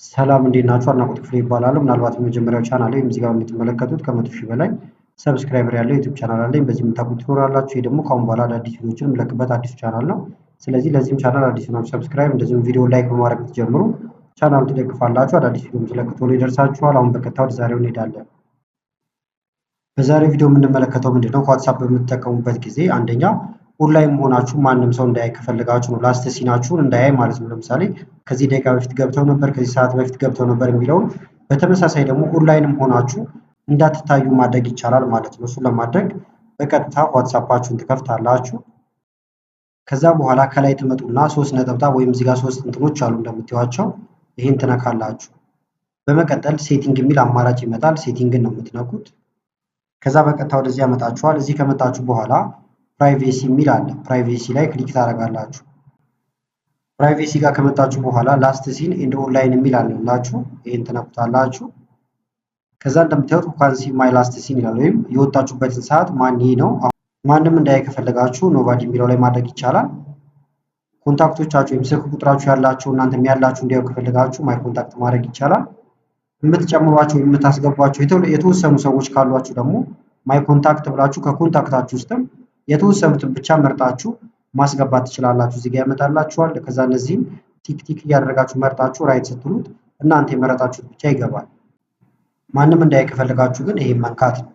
ሰላም እንዴት ናችሁ? አድናቆት ክፍሌ ይባላል። ምናልባት የመጀመሪያው ቻናል ላይ እዚህ ጋር የምትመለከቱት ከ100 ሺህ በላይ ሰብስክራይበር ያለው ዩቲዩብ ቻናል አለኝ። በዚህ የምታውቁት ትኖራላችሁ። ይሄ ደግሞ ከአሁን በኋላ አዳዲስ ቪዲዮዎችን የምለቅበት አዲሱ ቻናል ነው። ስለዚህ ለዚህም ቻናል አዲስ ናችሁ ሰብስክራይብ፣ እንደዚሁም ቪዲዮ ላይክ በማድረግ ብትጀምሩ ቻናሉን ትደግፋላችሁ። አዳዲስ ቪዲዮ ስለቅ ቶሎ ይደርሳችኋል። አሁን በቀጥታ ወደ ዛሬው እንሄዳለን። በዛሬው ቪዲዮ የምንመለከተው ምንድነው ከዋትስአፕ በምትጠቀሙበት ጊዜ አንደኛ ኦንላይን መሆናችሁ ማንም ሰው እንዳያይ ከፈለጋችሁ ነው። ላስት ሲናችሁን እንዳያይ ማለት ነው። ለምሳሌ ከዚህ ደቂቃ በፊት ገብተው ነበር፣ ከዚህ ሰዓት በፊት ገብተው ነበር የሚለውን በተመሳሳይ ደግሞ ኦንላይንም ሆናችሁ እንዳትታዩ ማድረግ ይቻላል ማለት ነው። እሱን ለማድረግ በቀጥታ ዋትስአፓችሁን ትከፍታላችሁ። ከዛ በኋላ ከላይ ትመጡና ሶስት ነጠብጣብ ወይም እዚህ ጋር ሶስት እንትኖች አሉ እንደምታዩዋቸው፣ ይህን ትነካላችሁ። በመቀጠል ሴቲንግ የሚል አማራጭ ይመጣል። ሴቲንግን ነው የምትነኩት። ከዛ በቀጥታ ወደዚህ ያመጣችኋል። እዚህ ከመጣችሁ በኋላ ፕራይቬሲ የሚል አለ። ፕራይቬሲ ላይ ክሊክ ታደርጋላችሁ። ፕራይቬሲ ጋር ከመጣችሁ በኋላ ላስት ሲን ኤንድ ኦንላይን የሚል አለላችሁ። ይሄን ትነኩታላችሁ። ከዛ እንደምታዩት ካንሲ ማይ ላስት ሲን ይላል፣ ወይም የወጣችሁበትን ሰዓት ማን ነው። ማንም እንዳያይ ከፈለጋችሁ ኖባዲ የሚለው ላይ ማድረግ ይቻላል። ኮንታክቶቻችሁ ወይም ስልክ ቁጥራችሁ ያላችሁ እናንተም ያላችሁ እንዲያው ከፈለጋችሁ ማይ ኮንታክት ማድረግ ይቻላል። የምትጨምሯቸው የምታስገቧቸው የተወሰኑ ሰዎች ካሏችሁ ደግሞ ማይ ኮንታክት ብላችሁ ከኮንታክታችሁ ውስጥም የተወሰኑትን ብቻ መርጣችሁ ማስገባት ትችላላችሁ። እዚህ ጋር ያመጣላችኋል። ከዛ እነዚህን ቲክ ቲክ እያደረጋችሁ መርጣችሁ ራይት ስትሉት እናንተ የመረጣችሁት ብቻ ይገባል። ማንም እንዳያይ ከፈለጋችሁ ግን ይሄን መንካት ነው።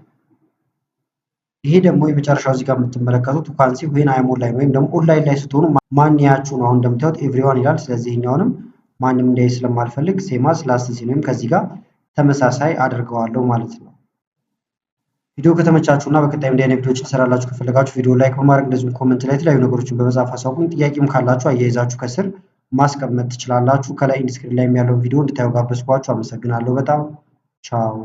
ይሄ ደግሞ የመጨረሻው እዚህ ጋር የምትመለከቱት ካንሲ ዌን አይ አም ኦንላይን ወይም ደግሞ ኦንላይን ላይ ስትሆኑ ማን ያያችሁ ነው። አሁን እንደምታዩት ኤቭሪዋን ይላል። ስለዚህ ይሄኛውንም ማንም እንዳያይ ስለማልፈልግ ሴማስ ላስት ሲን ወይም ከዚህ ጋር ተመሳሳይ አድርገዋለሁ ማለት ነው። ቪዲዮ ከተመቻችሁና በቀጣይ እንዲህ አይነት ቪዲዮዎችን ትሰራላችሁ ከፈለጋችሁ ቪዲዮ ላይክ በማድረግ እንደዚሁም ኮሜንት ላይ የተለያዩ ነገሮችን በመጻፍ አሳውቁኝ። ጥያቄም ካላችሁ አያይዛችሁ ከስር ማስቀመጥ ትችላላችሁ። ከላይ ኢንስክሪን ላይ ያለውን ቪዲዮ እንድታዩ ጋበዝኳችሁ። አመሰግናለሁ በጣም ቻው።